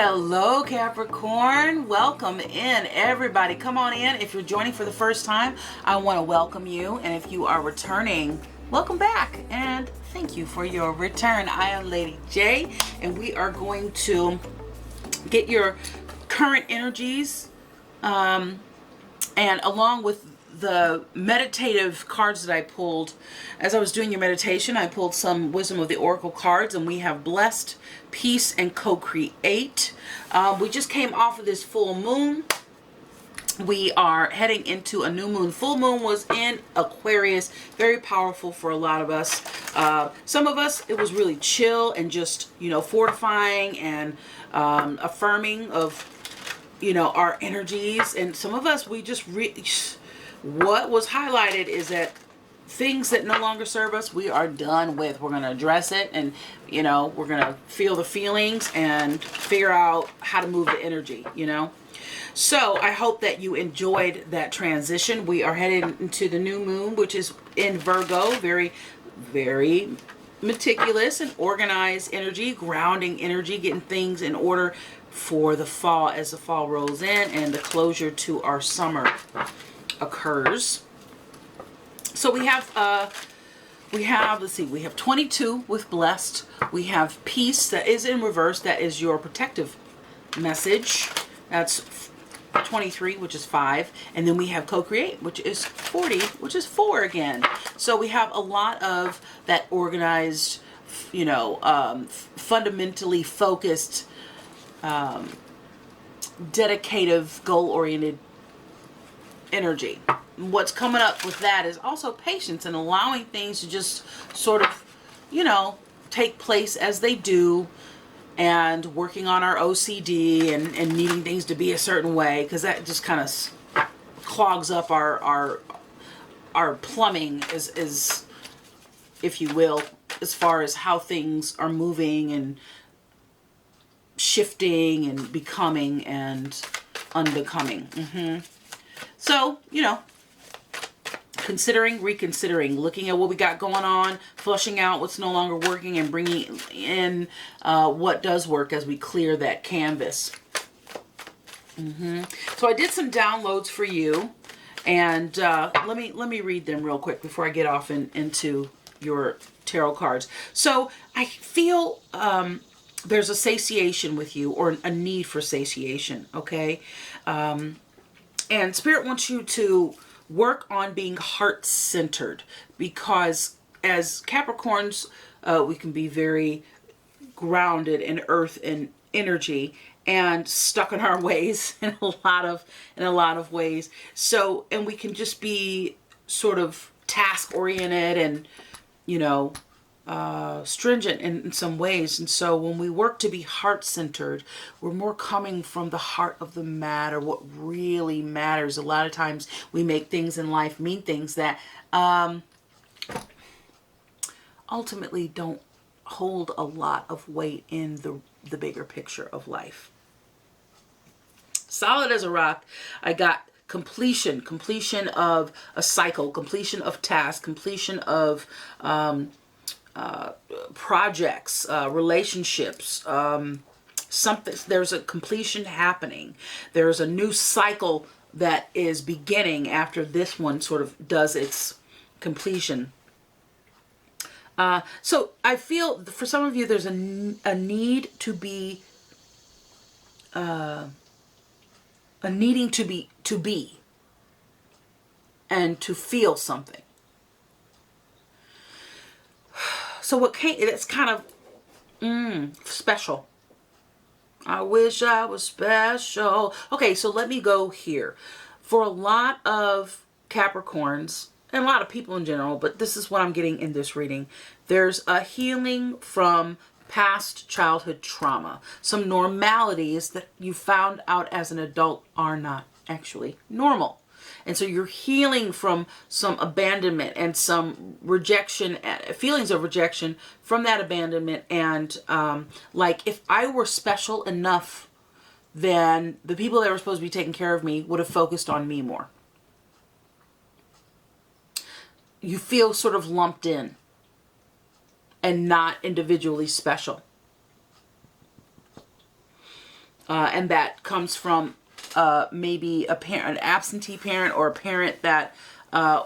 Hello, Capricorn. Welcome in, everybody. Come on in. If you're joining for the first time, I want to welcome you. And if you are returning, welcome back. And thank you for your return. I am Lady J, and we are going to get your current energies, and along with the meditative cards that I pulled. As I was doing your meditation, I pulled some Wisdom of the Oracle cards, and we have Blessed, Peace, and Co-Create. We just came off of this full moon. We are heading into a new moon. Full moon was in Aquarius. Very powerful for a lot of us. Some of us, it was really chill and just, fortifying and affirming of, our energies. And some of us, we just what was highlighted is that things that no longer serve us, we are done with. We're going to address it, and we're going to feel the feelings and figure out how to move the energy, So I hope that you enjoyed that transition. We are heading into the new moon, which is in Virgo. Very, very meticulous and organized energy, grounding energy, getting things in order for the fall as the fall rolls in and the closure to our summer occurs. So we have let's see, we have 22 with Blessed. We have Peace that is in reverse. That is your protective message. That's 23, which is 5. And then we have Co-Create, which is 40, which is 4 again. So we have a lot of that organized, fundamentally focused, dedicative, goal-oriented energy. What's coming up with that is also patience and allowing things to just sort of, take place as they do, and working on our OCD and needing things to be a certain way, because that just kind of clogs up our plumbing, is if you will, as far as how things are moving and shifting and becoming and unbecoming. So, considering, reconsidering, looking at what we got going on, flushing out what's no longer working, and bringing in what does work as we clear that canvas. So I did some downloads for you, and let me read them real quick before I get off into your tarot cards. So I feel there's a satiation with you, or a need for satiation, okay? And Spirit wants you to work on being heart-centered, because as Capricorns, we can be very grounded in earth and energy and stuck in our ways in a lot of ways. So, and we can just be sort of task-oriented and, stringent in some ways. And so when we work to be heart-centered, we're more coming from the heart of the matter, what really matters. A lot of times we make things in life mean things that ultimately don't hold a lot of weight in the bigger picture of life. Solid as a rock, I got completion of a cycle, completion of tasks, completion of projects, relationships, something. There's a completion happening. There's a new cycle that is beginning after this one sort of does its completion. So I feel for some of you there's a need to be, a needing to be and to feel something. So what came, it's kind of special. I wish I was special. Okay, so let me go here. For a lot of Capricorns, and a lot of people in general, but this is what I'm getting in this reading, there's a healing from past childhood trauma. Some normalities that you found out as an adult are not actually normal. And so you're healing from some abandonment and some rejection, feelings of rejection from that abandonment. And like, if I were special enough, then the people that were supposed to be taking care of me would have focused on me more. You feel sort of lumped in and not individually special. And that comes from maybe a parent, an absentee parent, or a parent that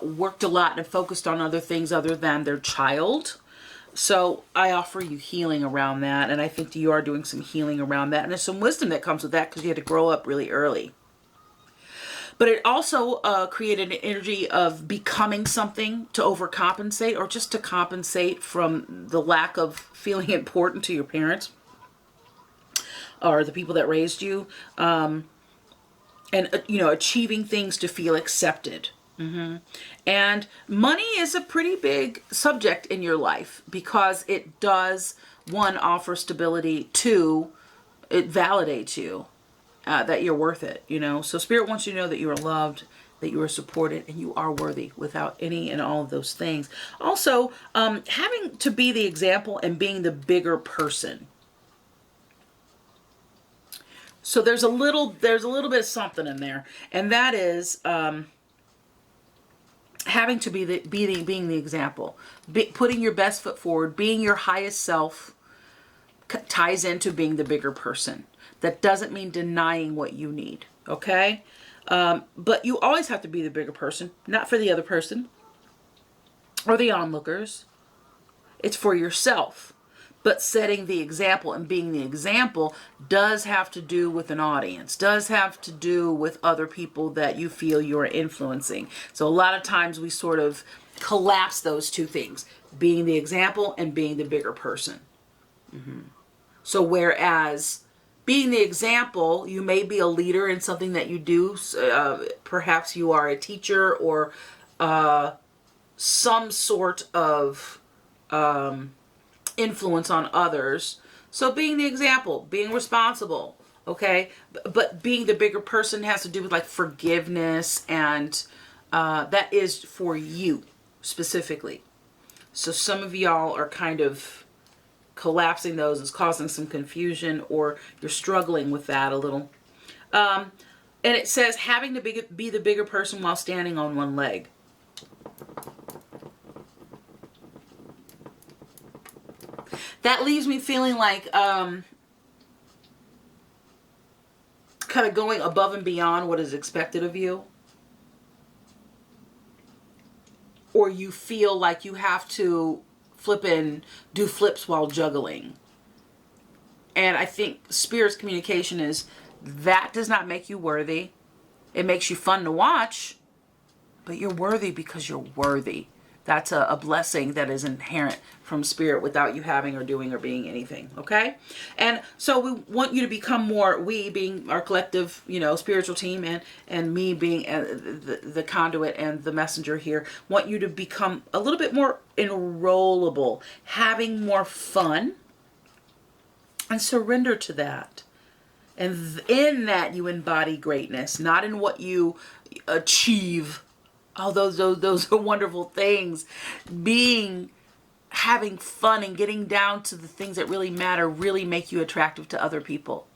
worked a lot and focused on other things other than their child. So I offer you healing around that, and I think you are doing some healing around that. And there's some wisdom that comes with that because you had to grow up really early. But it also created an energy of becoming something to overcompensate, or just to compensate from the lack of feeling important to your parents or the people that raised you. And, achieving things to feel accepted. And money is a pretty big subject in your life because it does, one, offer stability, two, it validates you. That you're worth it, So Spirit wants you to know that you are loved, that you are supported, and you are worthy without any and all of those things. Also, having to be the example and being the bigger person. So there's a little bit of something in there, and that is having to being the example, putting your best foot forward, being your highest self ties into being the bigger person. That doesn't mean denying what you need, okay? But you always have to be the bigger person, not for the other person or the onlookers. It's for yourself. But setting the example and being the example does have to do with an audience, does have to do with other people that you feel you're influencing. So a lot of times we sort of collapse those two things, being the example and being the bigger person. So whereas being the example, you may be a leader in something that you do. Perhaps you are a teacher or some sort of influence on others. So being the example, being responsible, okay? But being the bigger person has to do with like forgiveness, and that is for you specifically. So some of y'all are kind of collapsing those, is causing some confusion, or you're struggling with that a little. And it says having to be the bigger person while standing on one leg. That leaves me feeling like kind of going above and beyond what is expected of you. Or you feel like you have to flip and do flips while juggling. And I think Spirit's communication is that does not make you worthy. It makes you fun to watch, but you're worthy because you're worthy. That's a blessing that is inherent from Spirit without you having or doing or being anything, okay? And so we want you to become more, we being our collective, spiritual team, and me being the conduit and the messenger here, want you to become a little bit more enrollable, having more fun, and surrender to that. And in that you embody greatness, not in what you achieve. Oh, those are wonderful things. Having fun and getting down to the things that really matter really make you attractive to other people.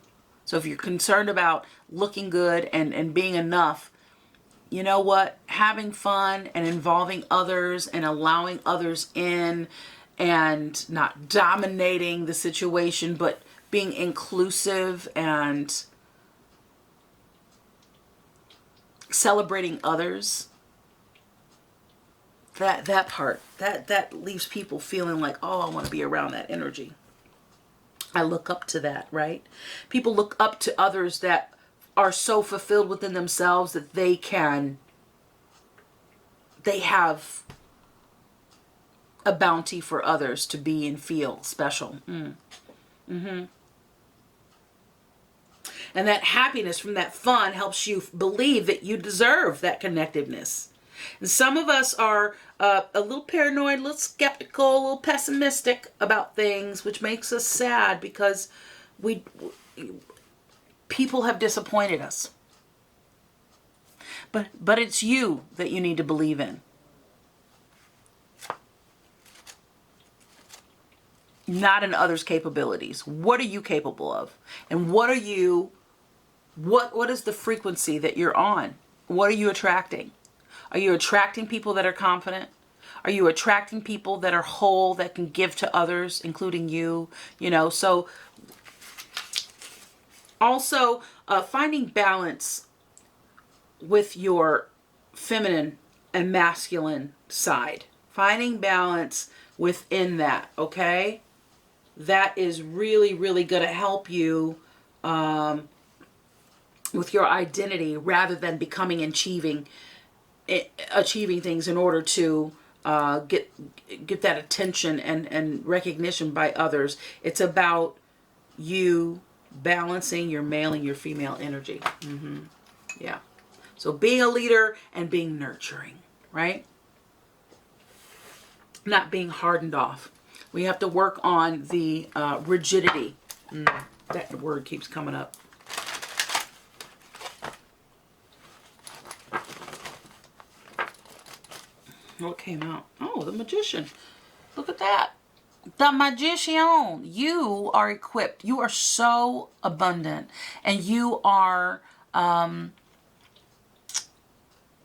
So if you're concerned about looking good and being enough, you know what? Having fun and involving others and allowing others in and not dominating the situation, but being inclusive and celebrating others. That part, that leaves people feeling like, oh, I want to be around that energy. I look up to that, right? People look up to others that are so fulfilled within themselves that they have a bounty for others to be and feel special. And that happiness from that fun helps you believe that you deserve that connectiveness. And some of us are a little paranoid, a little skeptical, a little pessimistic about things, which makes us sad because people have disappointed us. But it's you that you need to believe in. Not in others' capabilities. What are you capable of? And what is the frequency that you're on? What are you attracting? Are you attracting people that are confident? Are you attracting people that are whole, that can give to others, including you? So Also, finding balance with your feminine and masculine side. Finding balance within that, okay? That is really, really going to help you with your identity rather than becoming and achieving things in order to get that attention and recognition by others. It's about you balancing your male and your female energy. Yeah. So being a leader and being nurturing, right? Not being hardened off. We have to work on the rigidity. That word keeps coming up. What came out? Oh, the Magician. Look at that. The Magician. You are equipped. You are so abundant. And you are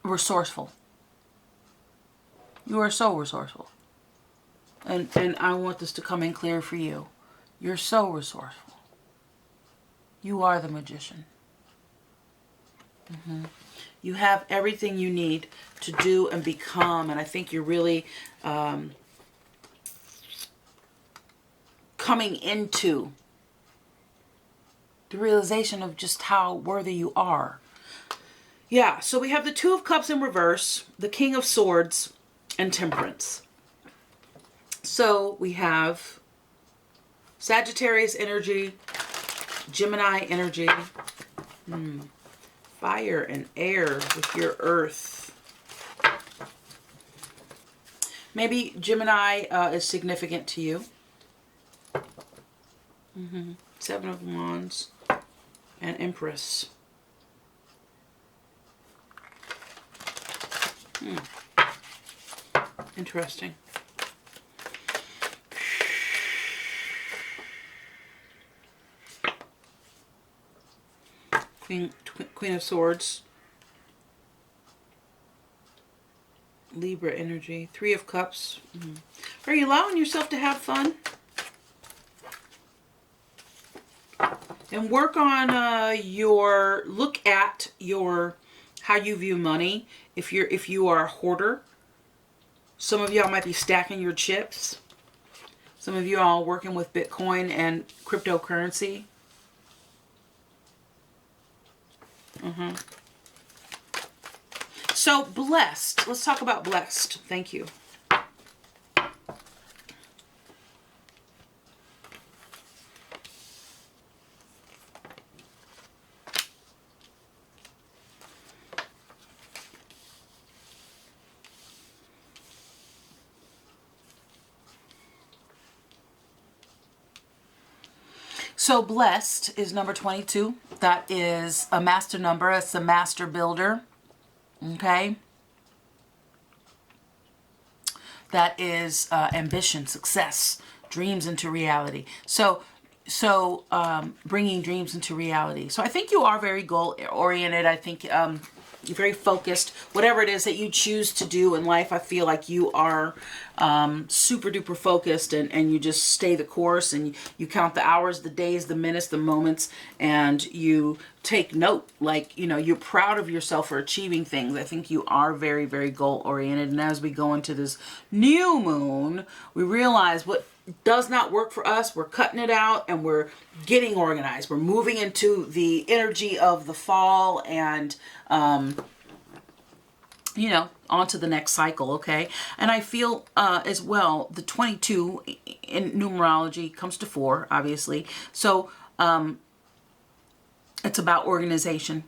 resourceful. You are so resourceful. And I want this to come in clear for you. You're so resourceful. You are the Magician. You have everything you need to do and become. And I think you're really coming into the realization of just how worthy you are. Yeah, so we have the Two of Cups in reverse, the King of Swords, and Temperance. So we have Sagittarius energy, Gemini energy, fire and air with your earth. Maybe Gemini is significant to you. Seven of Wands and Empress. Interesting. Queen of Swords. Libra energy. Three of Cups. Are you allowing yourself to have fun? And work on look at how you view money. If you are a hoarder, some of y'all might be stacking your chips. Some of you all working with Bitcoin and cryptocurrency. So blessed. Let's talk about blessed. Thank you. So blessed is number 22. That is a master number. It's a master builder. Okay. That is ambition, success, dreams into reality. So bringing dreams into reality. So I think you are very goal oriented. I think you're very focused. Whatever it is that you choose to do in life, I feel like you are super duper focused, and you just stay the course, and you count the hours, the days, the minutes, the moments, and you take note. Like, you're proud of yourself for achieving things. I think you are very, very goal oriented. And as we go into this new moon, we realize what does not work for us. We're cutting it out and we're getting organized. We're moving into the energy of the fall and on to the next cycle, okay? And I feel as well, the 22 in numerology comes to 4, obviously. So it's about organization.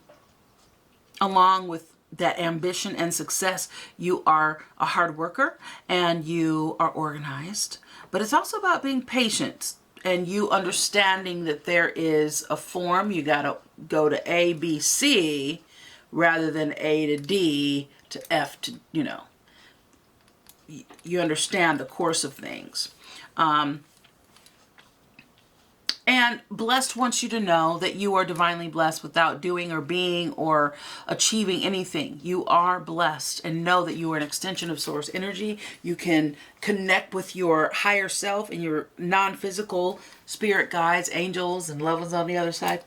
Along with that ambition and success, you are a hard worker and you are organized. But it's also about being patient and you understanding that there is a form. You got to go to A, B, C rather than A to D to F to, you understand the course of things. And blessed wants you to know that you are divinely blessed without doing or being or achieving anything. You are blessed, and know that you are an extension of source energy. You can connect with your higher self and your non-physical spirit guides, angels, and loved ones on the other side.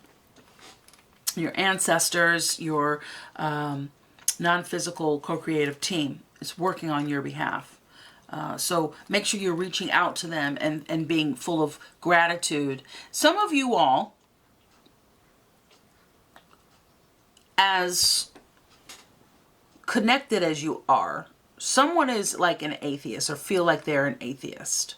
your ancestors, your non-physical co-creative team is working on your behalf. So make sure you're reaching out to them and being full of gratitude. Some of you all, as connected as you are, someone is like an atheist or feel like they're an atheist.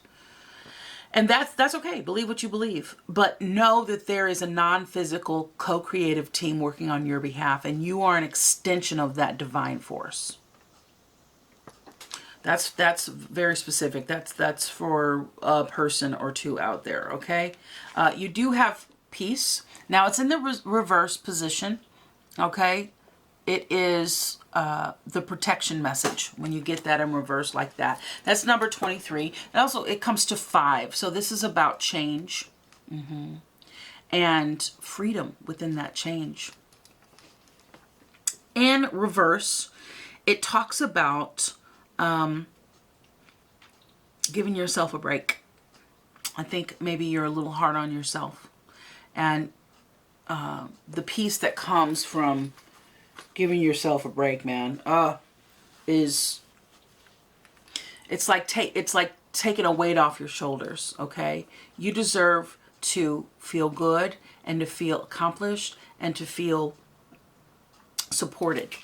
And that's okay. Believe what you believe. But know that there is a non-physical co-creative team working on your behalf, and you are an extension of that divine force. That's very specific. That's for a person or two out there, okay? You do have peace. Now, it's in the reverse position, okay? It is the protection message when you get that in reverse like that. That's number 23. And also, it comes to 5. So this is about change and freedom within that change. In reverse, it talks about giving yourself a break. I think maybe you're a little hard on yourself. And the peace that comes from giving yourself a break, man, it's like taking a weight off your shoulders, okay? You deserve to feel good and to feel accomplished and to feel supported.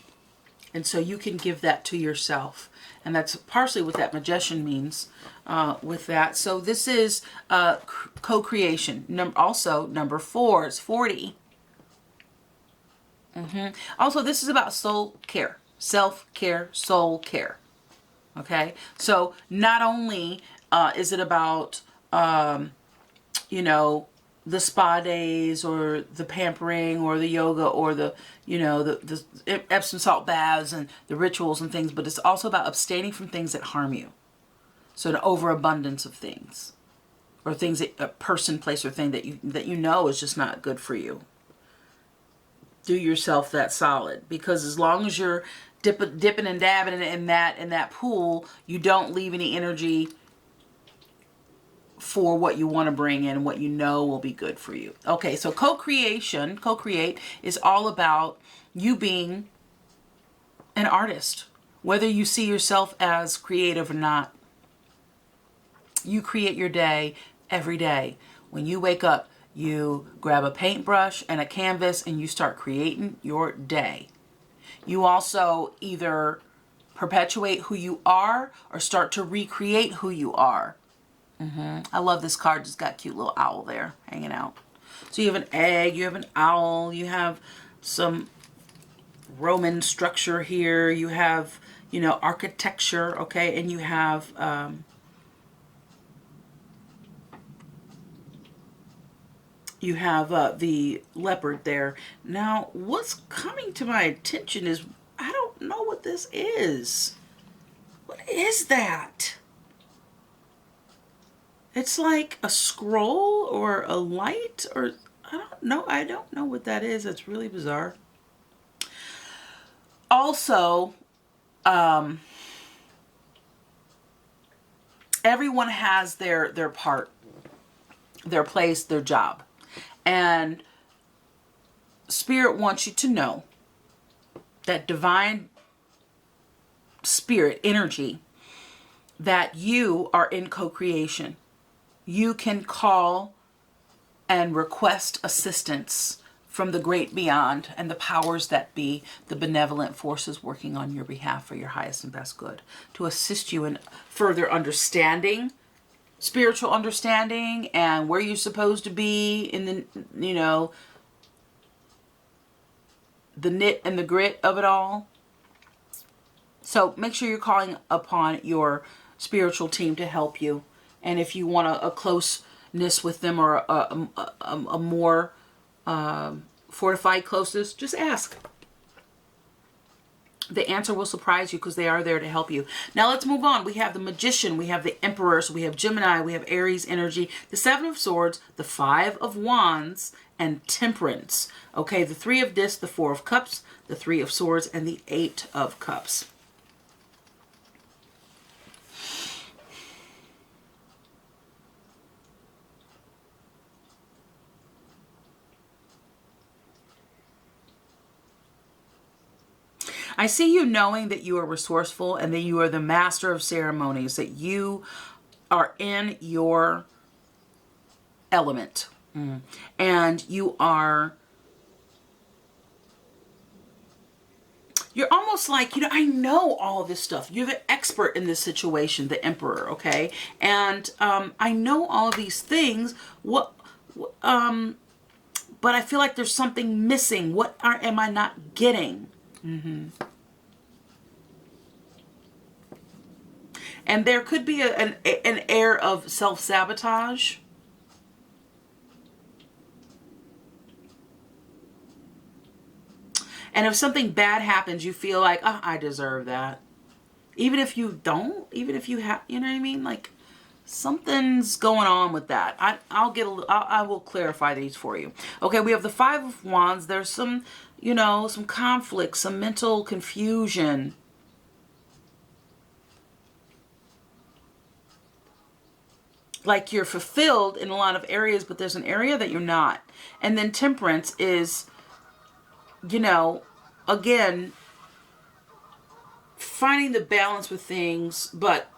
And so you can give that to yourself. And that's partially what that magician means with that. So this is co-creation. Also, number 4 is 40. Also, this is about soul care, self-care, soul care. Okay, so not only is it about, you know, the spa days or the pampering or the yoga or the, you know, the Epsom salt baths and the rituals and things, but it's also about abstaining from things that harm you. So an overabundance of things, or things that a person, place, or thing that you know is just not good for you. Do yourself that solid, because as long as you're dipping and dabbing in that pool, you don't leave any energy for what you want to bring in, what you know will be good for you. Okay, so co-create is all about you being an artist, whether you see yourself as creative or not. You create your day every day. When you wake up, you grab a paintbrush and a canvas and you start creating your day. You also either perpetuate who you are or start to recreate who you are. I love this card. It's got a cute little owl there hanging out. So you have an egg, you have an owl, you have some Roman structure here, you have, you know, architecture, okay, and you have the leopard there. Now, what's coming to my attention is, I don't know what this is. What is that? It's like a scroll or a light, or I don't know what that is. It's really bizarre. Also, everyone has their part, their place, their job. And Spirit wants you to know that divine spirit energy, that you are in co-creation. You can call and request assistance from the great beyond and the powers that be, the benevolent forces working on your behalf for your highest and best good, to assist you in further understanding, spiritual understanding, and where you're supposed to be in the, you know, the knit and the grit of it all. So make sure you're calling upon your spiritual team to help you. And if you want a closeness with them, or a more fortified closeness, just ask. The answer will surprise you, because they are there to help you. Now let's move on. We have the Magician, we have the Emperor, so we have Gemini, we have Aries energy, the 7 of Swords, the 5 of Wands, and Temperance. Okay, the 3 of Discs, the 4 of Cups, the 3 of Swords, and the 8 of Cups. I see you knowing that you are resourceful and that you are the master of ceremonies, that you are in your element. And you're almost like, I know all of this stuff. You're the expert in this situation, the emperor, okay? And I know all of these things. But I feel like there's something missing. What am I not getting? And there could be an air of self-sabotage. And if something bad happens, you feel like, oh, I deserve that. Even if you don't, even if you have, you know what I mean? Like, something's going on with that. I will clarify these for you. Okay, we have the Five of Wands. There's some, some conflict, some mental confusion. Like you're fulfilled in a lot of areas, but there's an area that you're not. And then Temperance is, again, finding the balance with things, but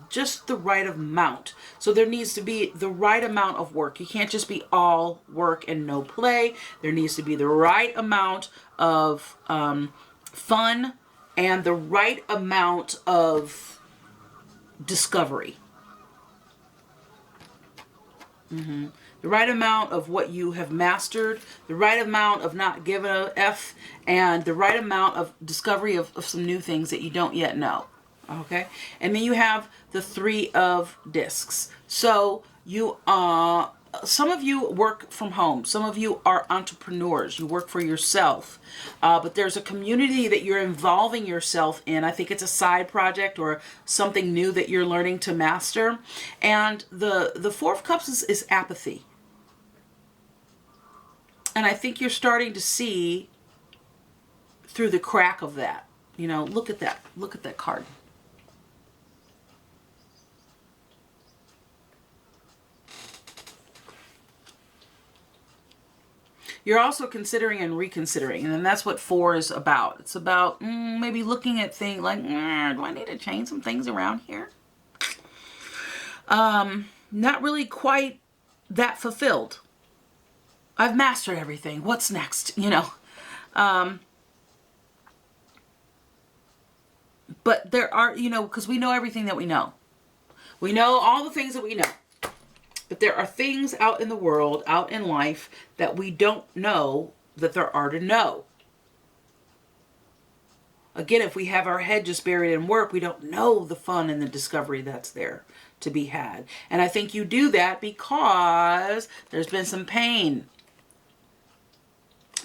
just the right amount. So there needs to be the right amount of work. You can't just be all work and no play. There needs to be the right amount of fun and the right amount of discovery. The right amount of what you have mastered, the right amount of not giving a F, and the right amount of discovery of some new things that you don't yet know. Okay? And then you have the Three of Discs. So some of you work from home. Some of you are entrepreneurs. You work for yourself. But there's a community that you're involving yourself in. I think it's a side project or something new that you're learning to master. And the Four of Cups is apathy. And I think you're starting to see through the crack of that. Look at that. Look at that card. You're also considering and reconsidering, and that's what 4 is about. It's about maybe looking at things like, do I need to change some things around here? Not really quite that fulfilled. I've mastered everything. What's next? But there are, because we know everything that we know. We know all the things that we know. But there are things out in the world, out in life, that we don't know that there are to know. Again, if we have our head just buried in work, we don't know the fun and the discovery that's there to be had. And I think you do that because there's been some pain.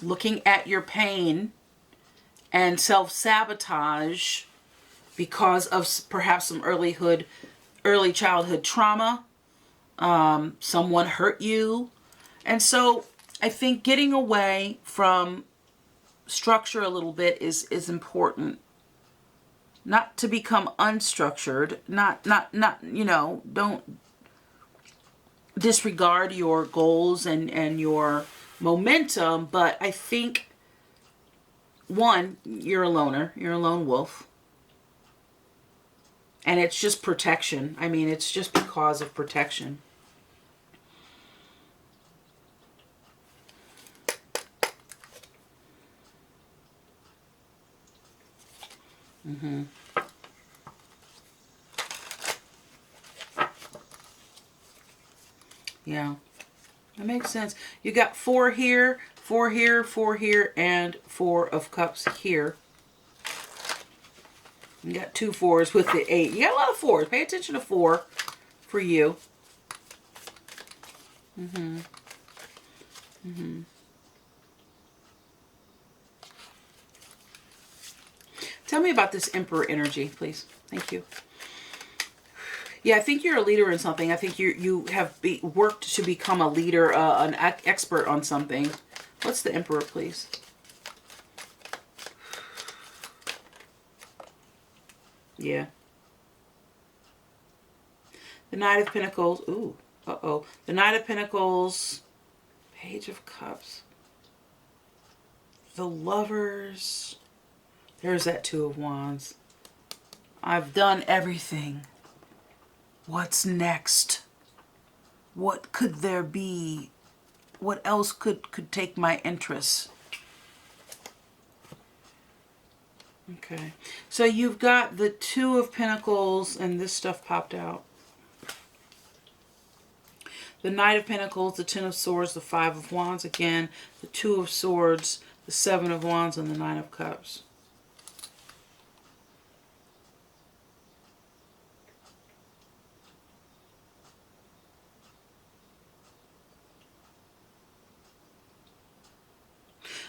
Looking at your pain and self-sabotage because of perhaps some early childhood trauma. Someone hurt you. And so I think getting away from structure a little bit is important. Not to become unstructured, not, don't disregard your goals and your momentum, but I think, one, you're a loner, you're a lone wolf. And it's just protection. I mean, it's just because of protection. Yeah, that makes sense. You got 4 here, 4 here, 4 here, and 4 of Cups here. You got 2 4s with the 8. You got a lot of 4s. Pay attention to 4 for you. Tell me about this Emperor energy, please. Thank you. Yeah, I think you're a leader in something. I think you have worked to become a leader, an expert on something. What's the Emperor, please? Yeah. The Knight of Pentacles. Ooh. Uh-oh. The Knight of Pentacles. Page of Cups. The Lovers. There's that Two of Wands. I've done everything. What's next? What could there be? What else could take my interest? Okay. So you've got the Two of Pentacles, and this stuff popped out. The Knight of Pentacles, the Ten of Swords, the Five of Wands again, the Two of Swords, the Seven of Wands, and the Nine of Cups.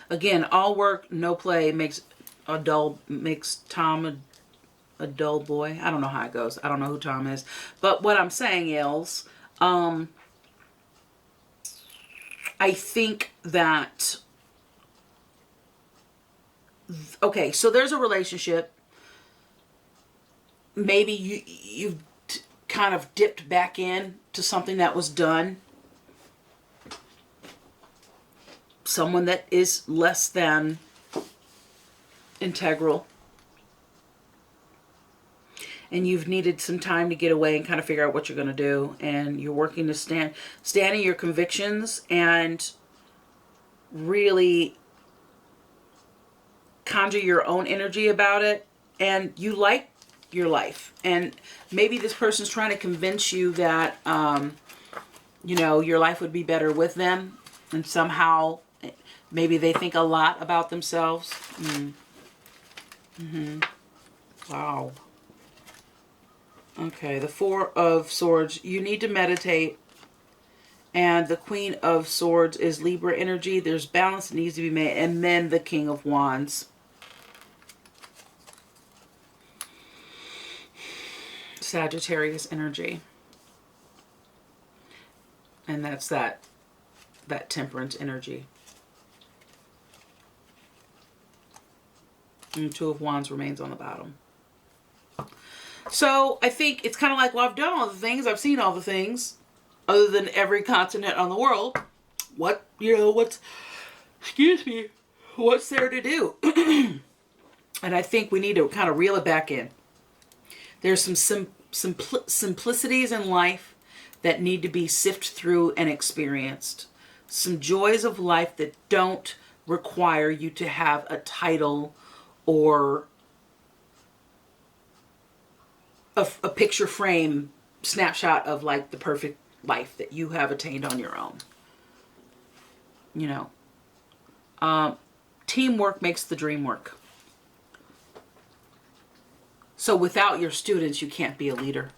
Again, all work, no play makes Tom a dull boy. I don't know how it goes. I don't know who Tom is. But what I'm saying is, I think that, okay, so there's a relationship. Maybe you've kind of dipped back in to something that was done. Someone that is less than integral. And you've needed some time to get away and kind of figure out what you're going to do. And you're working to stand in your convictions and really conjure your own energy about it. And you like your life. And maybe this person's trying to convince you that, you know, your life would be better with them. And somehow, maybe they think a lot about themselves. Wow. Okay, the Four of Swords. You need to meditate. And the Queen of Swords is Libra energy. There's balance that needs to be made. And then the King of Wands. Sagittarius energy. And that's that Temperance energy. And Two of Wands remains on the bottom. So I think it's kind of like, well, I've done all the things. I've seen all the things. Other than every continent on the world. What, you know, what's there to do? And I think we need to kind of reel it back in. There's some simplicities in life that need to be sifted through and experienced. Some joys of life that don't require you to have a title or a picture frame snapshot of like the perfect life that you have attained on your own. You know, teamwork makes the dream work. So without your students, you can't be a leader,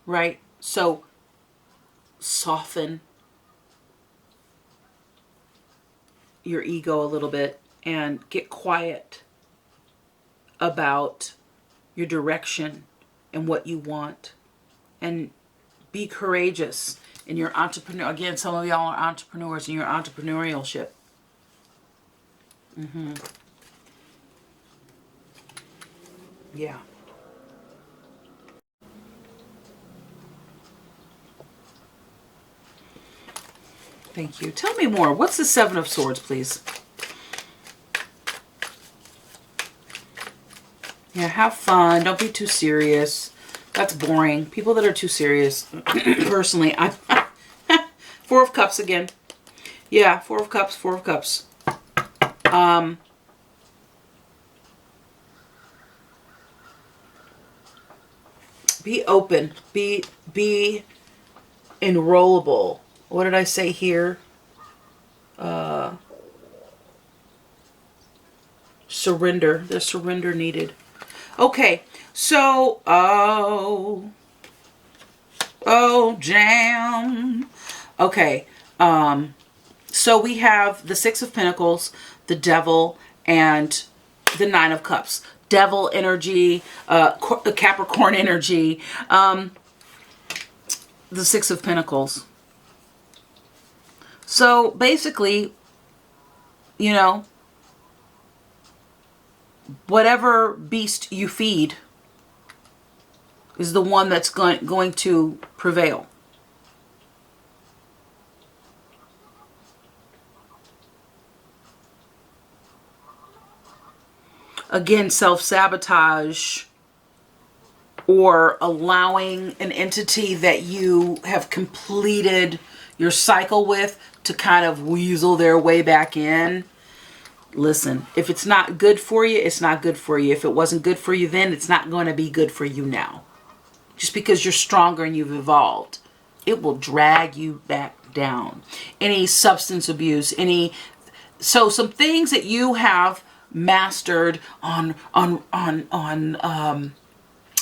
right? So soften your ego a little bit and get quiet about your direction and what you want, and be courageous in your entrepreneur. Again, some of y'all are entrepreneurs in your entrepreneurship. Yeah. Thank you. Tell me more. What's the Seven of Swords, please? Yeah, have fun. Don't be too serious. That's boring. People that are too serious, personally, Four of Cups again. Yeah, Four of Cups, Four of Cups. Be open. Be enrollable. What did I say here? Surrender. There's surrender needed. Okay, so, oh, jam. Okay, so we have the Six of Pentacles, the Devil, and the Nine of Cups. Devil energy, Capricorn energy, the Six of Pentacles. So basically, you know, whatever beast you feed is the one that's going to prevail. again, self-sabotage or allowing an entity that you have completed your cycle with to kind of weasel their way back in. Listen, if it's not good for you, it's not good for you. If it wasn't good for you then, it's not going to be good for you now. Just because you're stronger and you've evolved, it will drag you back down. Any substance abuse, so some things that you have mastered on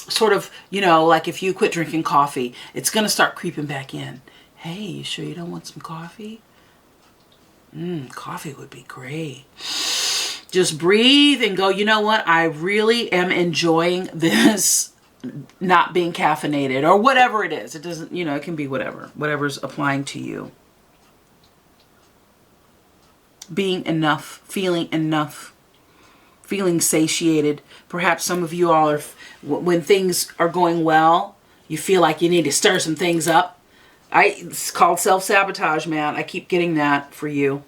sort of, you know, like if you quit drinking coffee, it's going to start creeping back in. Hey, you sure you don't want some coffee? Coffee would be great. Just breathe and go, you know what? I really am enjoying this not being caffeinated or whatever it is. It doesn't, you know, it can be whatever's applying to you. Being enough, feeling satiated. Perhaps some of you all are, when things are going well, you feel like you need to stir some things up. It's called self-sabotage, man. I keep getting that for you.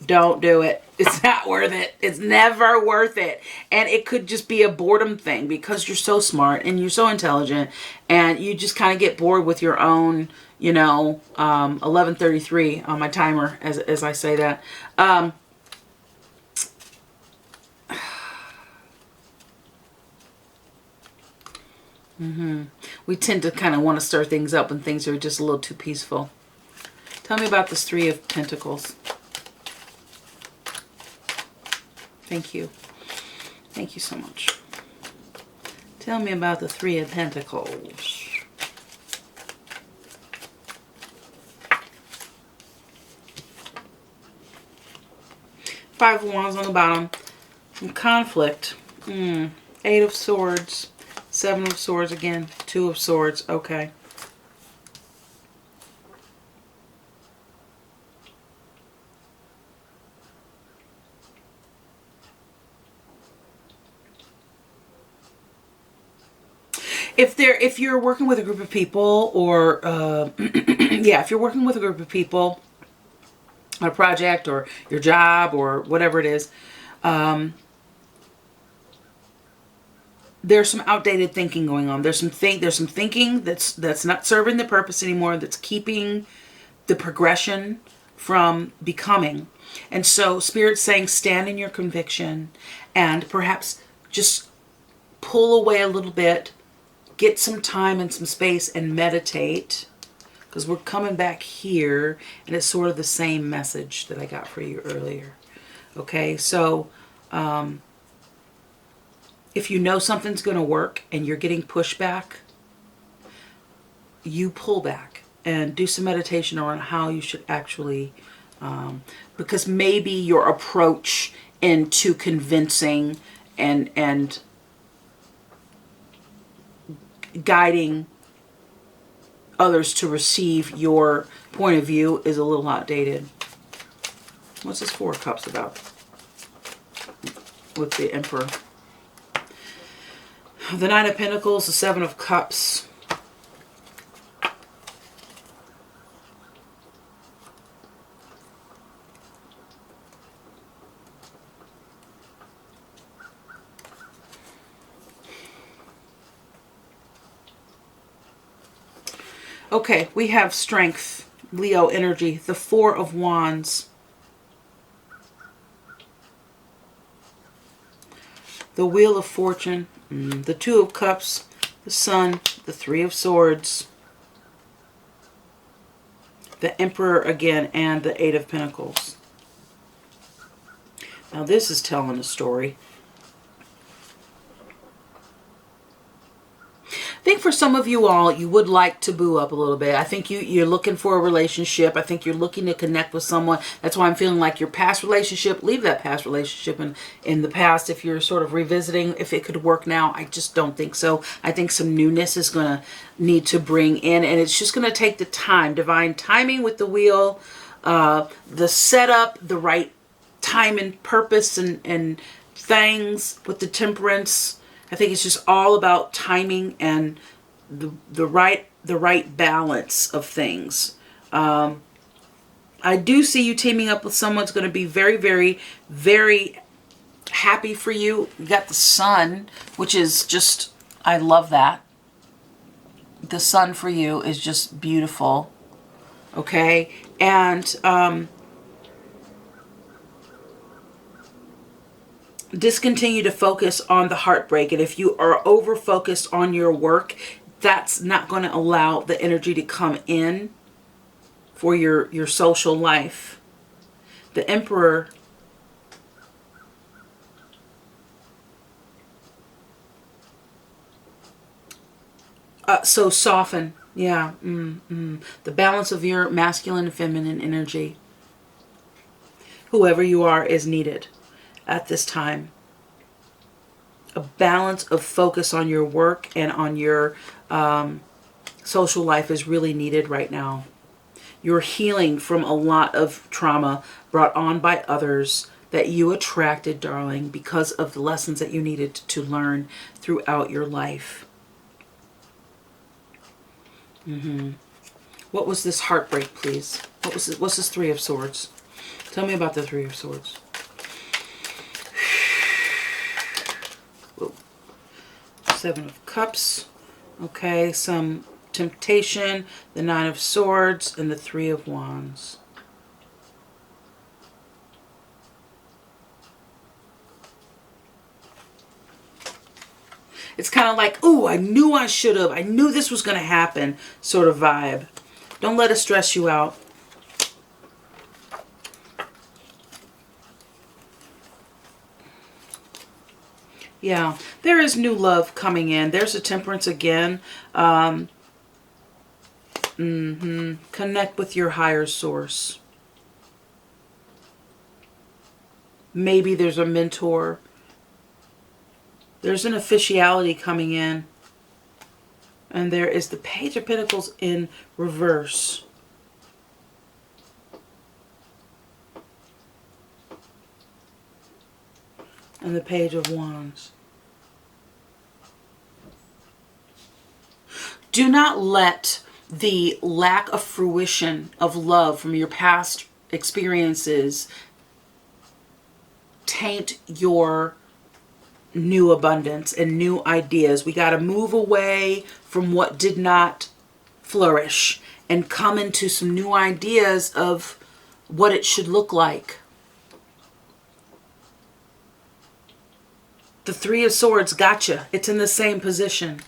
Don't do it. It's not worth it. It's never worth it. And it could just be a boredom thing because you're so smart and you're so intelligent and you just kind of get bored with your own, you know, 11:33 on my timer as I say that. We tend to kind of want to stir things up when things are just a little too peaceful. Tell me about this Three of Pentacles. Thank you. Thank you so much. Tell me about the Three of Pentacles. Five of Wands on the bottom. Some conflict. Eight of Swords. Seven of Swords again. Two of Swords. Okay. If you're working with a group of people or yeah, if you're working with a group of people on a project or your job or whatever it is, there's some outdated thinking going on. There's some thinking that's not serving the purpose anymore, that's keeping the progression from becoming. And so Spirit's saying stand in your conviction and perhaps just pull away a little bit, get some time and some space and meditate, because we're coming back here and it's sort of the same message that I got for you earlier. Okay, so if you know something's going to work and you're getting pushback, you pull back and do some meditation on how you should actually, because maybe your approach into convincing and guiding others to receive your point of view is a little outdated. What's this Four of Cups about with the Emperor? The Nine of Pentacles, the Seven of Cups. Okay, we have strength, Leo energy, the Four of Wands. The Wheel of Fortune, the Two of Cups, the Sun, the Three of Swords, the Emperor again, and the Eight of Pentacles. Now this is telling a story. I think for some of you all, you would like to boo up a little bit. I think you're looking for a relationship. I think you're looking to connect with someone. That's why I'm feeling like your past relationship, leave that past relationship in the past. If you're sort of revisiting, if it could work now, I just don't think so. I think some newness is going to need to bring in, and it's just going to take the time. Divine timing with the wheel, the setup, the right time and purpose and things with the Temperance. I think it's just all about timing and the right balance of things. I do see you teaming up with someone who's going to be very, very, very happy for you. You got the sun, which is just, I love that. The sun for you is just beautiful. Okay. And discontinue to focus on the heartbreak. And if you are over focused on your work, that's not going to allow the energy to come in for your social life. The Emperor, so soften. Yeah. The balance of your masculine and feminine energy. Whoever you are is needed at this time. A balance of focus on your work and on your social life is really needed right now. You're healing from a lot of trauma brought on by others that you attracted, darling, because of the lessons that you needed to learn throughout your life. What was this heartbreak, please? What's this Three of Swords? Tell me about the Three of Swords. Seven of Cups. Okay, some temptation, the Nine of Swords, and the Three of Wands. It's kind of like, ooh, I knew I should have. I knew this was going to happen sort of vibe. Don't let it stress you out. Yeah, there is new love coming in. There's a Temperance again. Connect with your higher source. Maybe there's a mentor. There's an officiality coming in. And there is the Page of Pentacles in reverse. And the Page of Wands. Do not let the lack of fruition of love from your past experiences taint your new abundance and new ideas. We got to move away from what did not flourish and come into some new ideas of what it should look like. The Three of Swords gotcha. It's in the same position.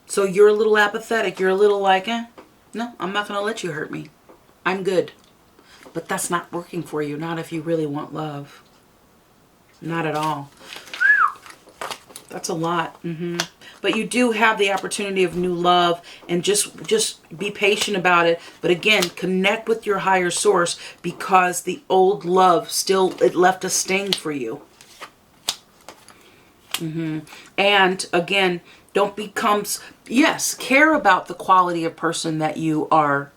So you're a little apathetic. You're a little like, no, I'm not going to let you hurt me. I'm good. But that's not working for you. Not if you really want love. Not at all. That's a lot. But you do have the opportunity of new love, and just be patient about it. But again, connect with your higher source, because the old love still, it left a sting for you. And again, don't become, yes, care about the quality of person that you are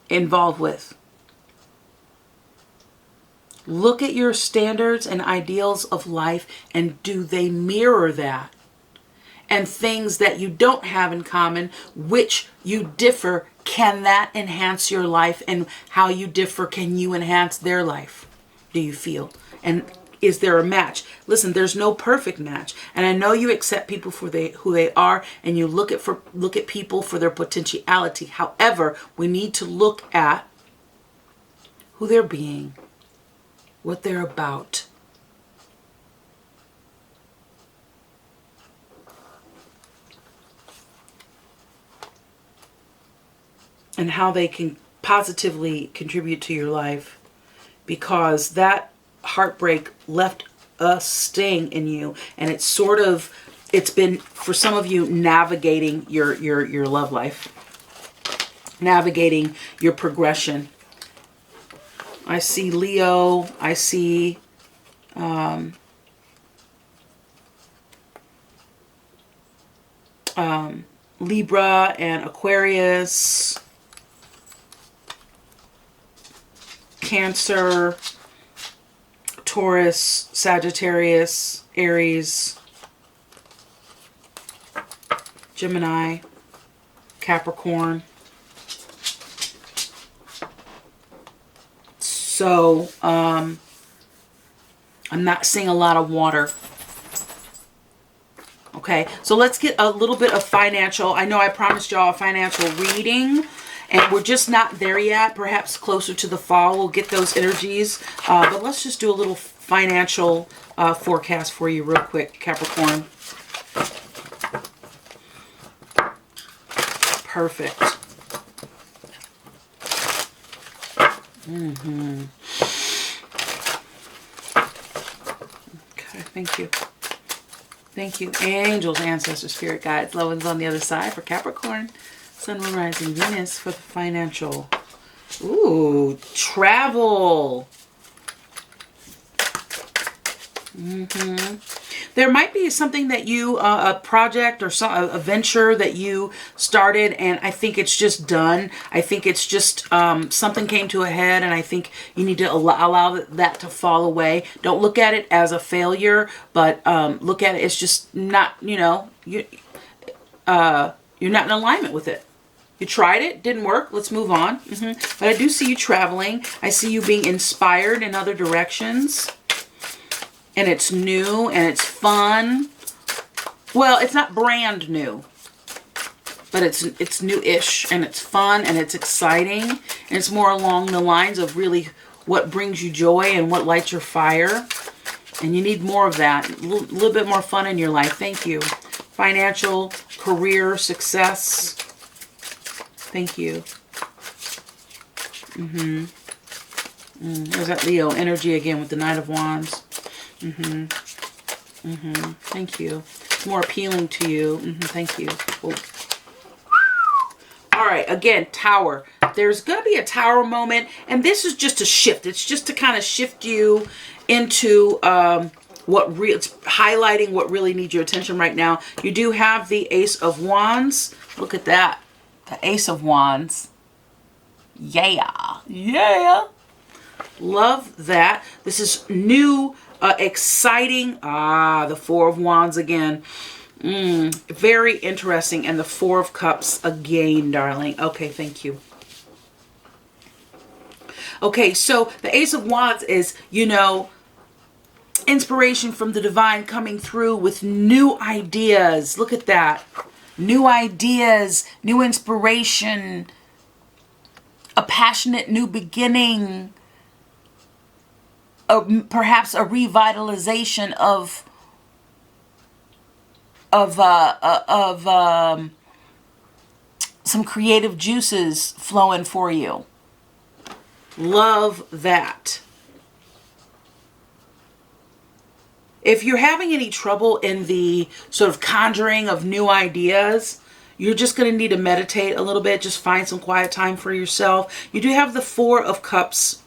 involved with. Look at your standards and ideals of life, and do they mirror that? And things that you don't have in common, which you differ, can that enhance your life? And how you differ, can you enhance their life? Do you feel? And is there a match? Listen, there's no perfect match. And I know you accept people for who they are, and you look at people for their potentiality. However, we need to look at who they're being, what they're about. And how they can positively contribute to your life. Because that heartbreak left a sting in you, and it's been, for some of you, navigating your love life, navigating your progression. I see Leo, I see Libra and Aquarius, Cancer, Taurus, Sagittarius, Aries, Gemini, Capricorn. So, I'm not seeing a lot of water. Okay, so let's get a little bit of financial. I know I promised y'all a financial reading, and we're just not there yet. Perhaps closer to the fall, we'll get those energies. But let's just do a little financial forecast for you real quick, Capricorn. Perfect. Okay, thank you. Thank you. Angels, ancestors, spirit guides, loved ones on the other side for Capricorn. Sun, Moon, Rising, Venus for the financial. Ooh, travel. There might be something that you, a project or a venture that you started, and I think it's just done. I think it's just something came to a head, and I think you need to allow that to fall away. Don't look at it as a failure, but look at it as just not, you know, you're not in alignment with it. You tried it, didn't work, let's move on. But I do see you traveling. I see you being inspired in other directions. And it's new and it's fun. Well, it's not brand new, but it's new-ish, and it's fun and it's exciting, and it's more along the lines of really what brings you joy and what lights your fire. And you need more of that, a little bit more fun in your life. Thank you. Financial, career, success. Thank you. There's that Leo energy again with the Knight of Wands. Thank you. It's more appealing to you. Thank you. Oh. All right. Again, Tower. There's going to be a Tower moment, and this is just a shift. It's just to kind of shift you into it's highlighting what really needs your attention right now. You do have the Ace of Wands. Look at that. The Ace of Wands. Yeah. Yeah. Love that. This is new. Exciting. The Four of Wands again. Very interesting. And the Four of Cups again, darling. Okay, thank you. Okay, so the Ace of Wands is, you know, inspiration from the divine coming through with new ideas. Look at that. New ideas, new inspiration, a passionate new beginning. Perhaps a revitalization of some creative juices flowing for you. Love that. If you're having any trouble in the sort of conjuring of new ideas, you're just going to need to meditate a little bit. Just find some quiet time for yourself. You do have the Four of Cups.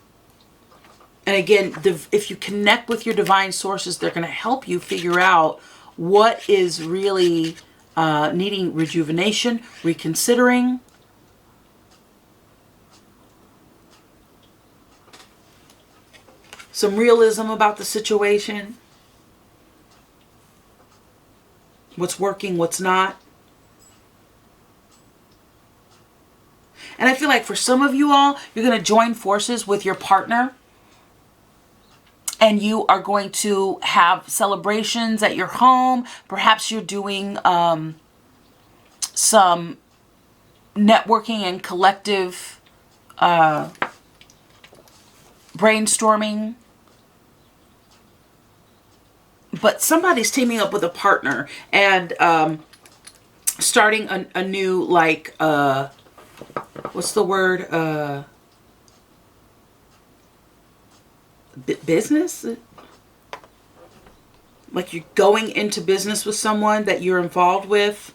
And again, if you connect with your divine sources, they're going to help you figure out what is really needing rejuvenation, reconsidering. Some realism about the situation. What's working, what's not. And I feel like for some of you all, you're going to join forces with your partner. And you are going to have celebrations at your home. Perhaps you're doing some networking and collective brainstorming. But somebody's teaming up with a partner and starting a new, like, what's the word? Business? Like you're going into business with someone that you're involved with.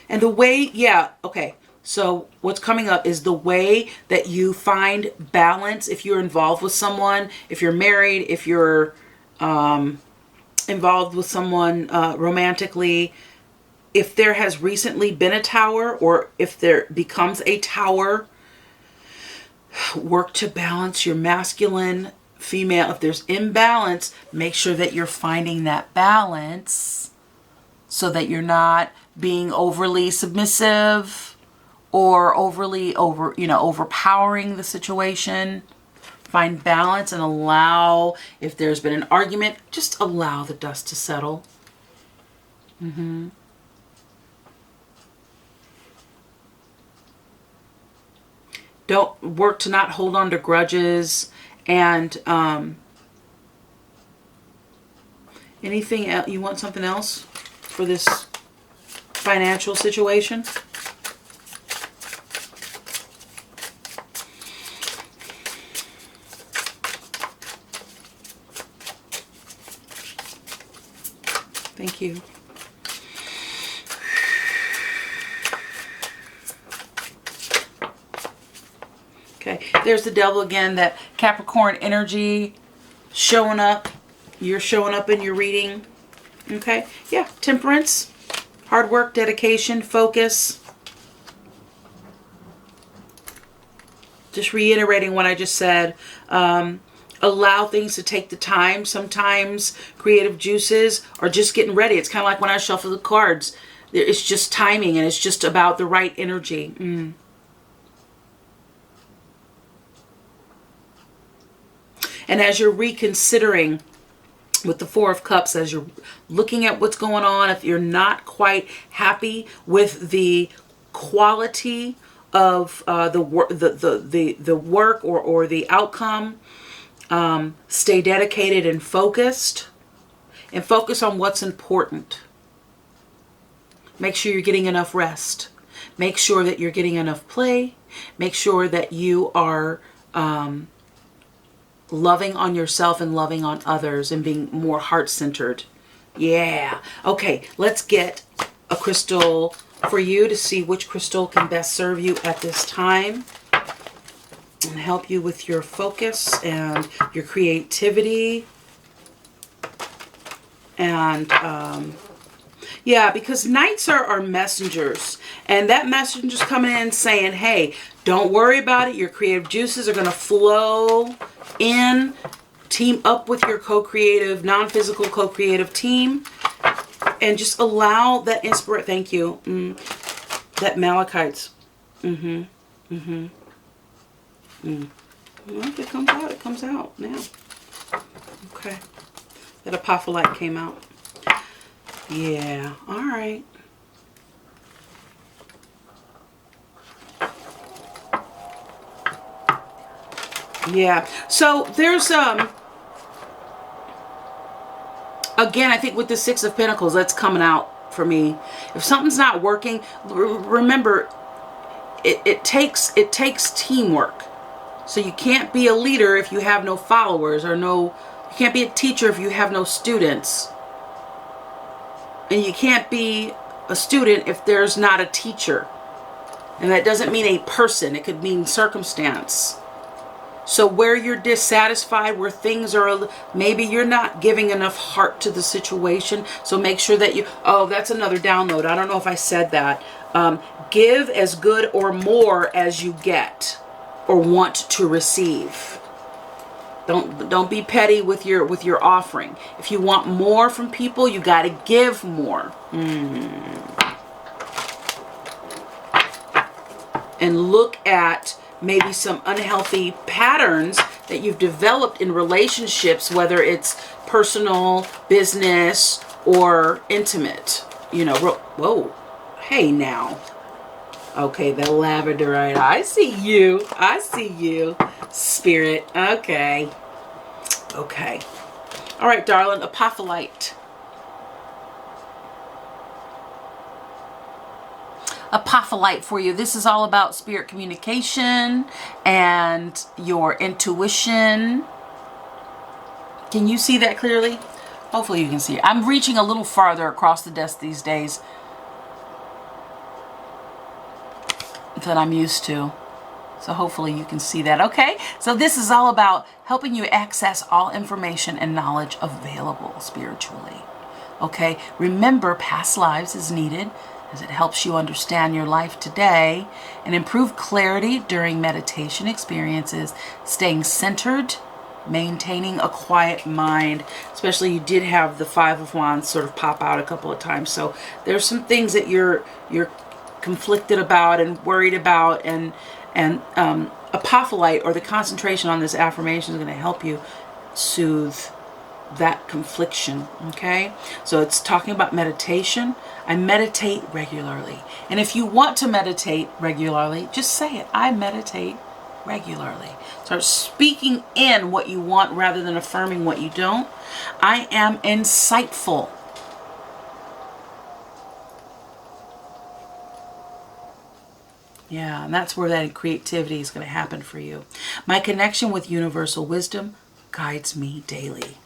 And the way, yeah, okay. So what's coming up is the way that you find balance if you're involved with someone, if you're married, if you're involved with someone romantically, if there has recently been a tower or if there becomes a tower. Work to balance your masculine, female. If there's imbalance, make sure that you're finding that balance so that you're not being overly submissive or overpowering the situation. Find balance and allow, if there's been an argument, just allow the dust to settle. Don't work to not hold on to grudges. And anything else? You want something else for this financial situation? Thank you. Okay, there's the devil again, that Capricorn energy showing up. You're showing up in your reading. Okay, yeah, temperance, hard work, dedication, focus. Just reiterating what I just said. Allow things to take the time. Sometimes creative juices are just getting ready. It's kind of like when I shuffle the cards. It's just timing, and it's just about the right energy. And as you're reconsidering with the Four of Cups, as you're looking at what's going on, if you're not quite happy with the quality of the work or the outcome, stay dedicated and focused, and focus on what's important. Make sure you're getting enough rest. Make sure that you're getting enough play. Make sure that you are loving on yourself and loving on others and being more heart-centered. Yeah. Okay, let's get a crystal for you to see which crystal can best serve you at this time and help you with your focus and your creativity. And yeah, because knights are messengers, and that messenger's coming in saying, hey, don't worry about it. Your creative juices are going to flow in. Team up with your co-creative, non-physical co-creative team, and just allow that inspiration. Thank you. That malachite's. Well, if it comes out, it comes out now. Okay. That apophyllite came out. Yeah. All right. Yeah. So there's again, I think with the Six of Pentacles, that's coming out for me. If something's not working, remember, it takes teamwork. So you can't be a leader if you have no followers, or you can't be a teacher if you have no students. And you can't be a student if there's not a teacher. And that doesn't mean a person. It could mean circumstance. So where you're dissatisfied, where things are, maybe you're not giving enough heart to the situation. So make sure that that's another download. I don't know if I said that. Give as good or more as you get or want to receive. Don't be petty with your offering. If you want more from people, you got to give more. And look at maybe some unhealthy patterns that you've developed in relationships, whether it's personal, business, or intimate. Whoa, hey now. Okay, the labradorite. I see you. Spirit. Okay. All right, darling. Apophyllite. Apophyllite for you. This is all about spirit communication and your intuition. Can you see that clearly? Hopefully you can see it. I'm reaching a little farther across the desk these days than I'm used to. So hopefully you can see that. Okay, so this is all about helping you access all information and knowledge available spiritually. Okay, remember, past lives is needed as it helps you understand your life today and improve clarity during meditation experiences, staying centered, maintaining a quiet mind. Especially, you did have the Five of Wands sort of pop out a couple of times. So there's some things that you're conflicted about and worried about, and apophyllite, or the concentration on this affirmation, is going to help you soothe that confliction. Okay, so it's talking about meditation. I meditate regularly. And if you want to meditate regularly, just say it. I meditate regularly. Start speaking in what you want rather than affirming what you don't. I am insightful. Yeah, and that's where that creativity is going to happen for you. My connection with universal wisdom guides me daily.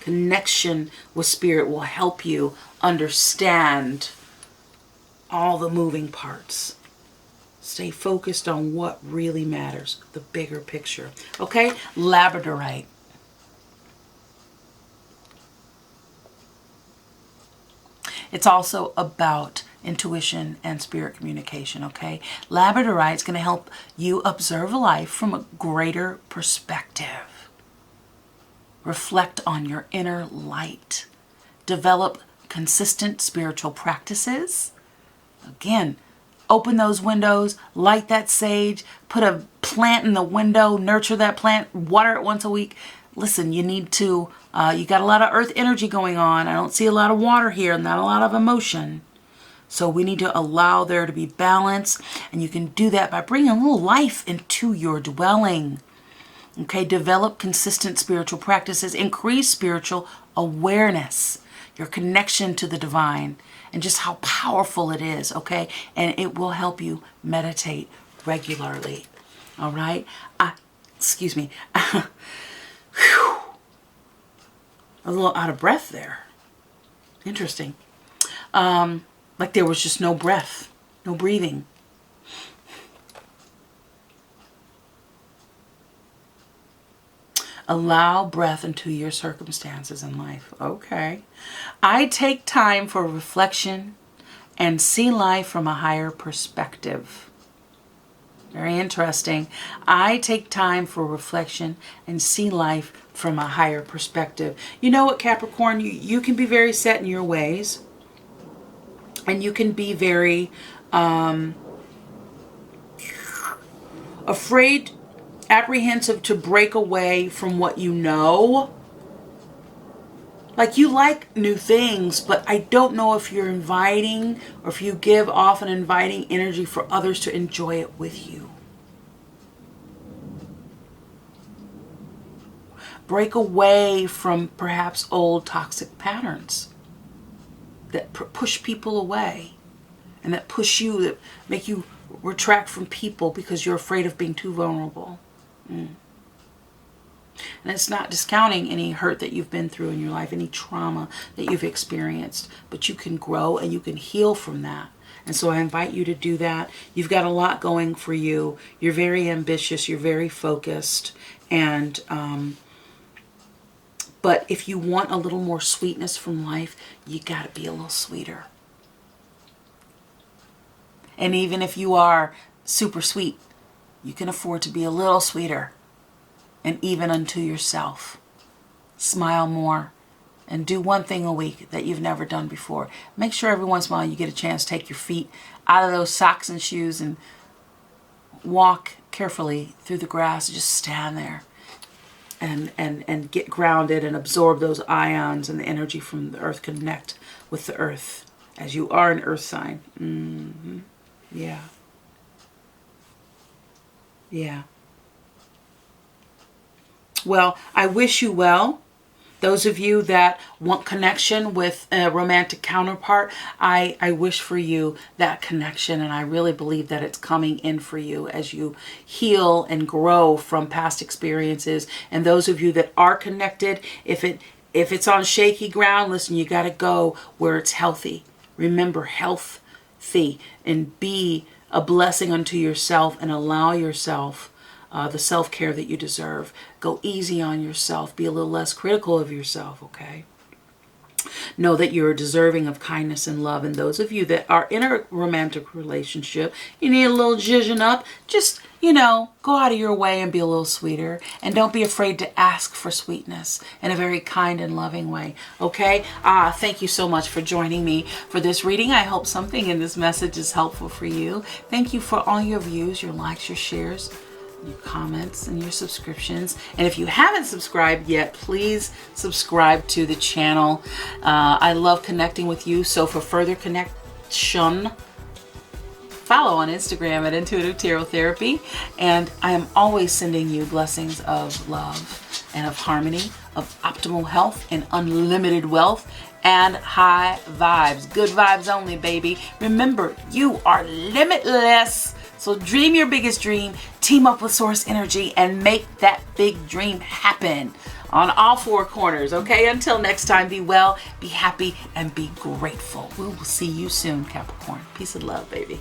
Connection with spirit will help you understand all the moving parts. Stay focused on what really matters, the bigger picture. Okay, labradorite. It's also about intuition and spirit communication, okay? Labradorite is going to help you observe life from a greater perspective. Reflect on your inner light. Develop consistent spiritual practices. Again, open those windows, light that sage, put a plant in the window, nurture that plant, water it once a week. Listen, you need to, you got a lot of earth energy going on. I don't see a lot of water here, not a lot of emotion. So we need to allow there to be balance. And you can do that by bringing a little life into your dwelling. Okay, develop consistent spiritual practices, increase spiritual awareness, your connection to the divine, and just how powerful it is, okay? And it will help you meditate regularly, all right? Excuse me. A little out of breath there. Interesting. Like there was just no breath, no breathing. Allow breath into your circumstances in life. Okay. I take time for reflection and see life from a higher perspective. Very interesting. I take time for reflection and see life from a higher perspective. You know what, Capricorn? You can be very set in your ways. And you can be very afraid, apprehensive to break away from what you know. Like you like new things, but I don't know if you're inviting or if you give off an inviting energy for others to enjoy it with you. Break away from perhaps old toxic patterns that push people away and that push you, that make you retract from people because you're afraid of being too vulnerable. And it's not discounting any hurt that you've been through in your life, any trauma that you've experienced, but you can grow and you can heal from that. And so I invite you to do that. You've got a lot going for you. You're very ambitious. You're very focused. And, but if you want a little more sweetness from life, you got to be a little sweeter. And even if you are super sweet, you can afford to be a little sweeter. And even unto yourself. Smile more. And do one thing a week that you've never done before. Make sure every once in a while you get a chance to take your feet out of those socks and shoes and walk carefully through the grass. Just stand there and get grounded and absorb those ions and the energy from the earth. Connect with the earth as you are an earth sign. Yeah. Yeah. Well, I wish you well. Those of you that want connection with a romantic counterpart, I wish for you that connection, and I really believe that it's coming in for you as you heal and grow from past experiences. And those of you that are connected, if it's on shaky ground, listen, you got to go where it's healthy. Remember, healthy, and be a blessing unto yourself and allow yourself the self-care that you deserve. Go easy on yourself. Be a little less critical of yourself, okay? Know that you're deserving of kindness and love. And those of you that are in a romantic relationship, you need a little zhuzhing up. Just, you know, go out of your way and be a little sweeter. And don't be afraid to ask for sweetness in a very kind and loving way. Okay? Thank you so much for joining me for this reading. I hope something in this message is helpful for you. Thank you for all your views, your likes, your shares, your comments, and your subscriptions. And if you haven't subscribed yet, please subscribe to the channel. I love connecting with you. So for further connection, follow on Instagram at Intuitive Tarot Therapy. And I am always sending you blessings of love and of harmony, of optimal health and unlimited wealth and high vibes. Good vibes only, baby. Remember, you are limitless. So dream your biggest dream, team up with Source Energy, and make that big dream happen on all four corners, okay? Until next time, be well, be happy, and be grateful. We will see you soon, Capricorn. Peace and love, baby.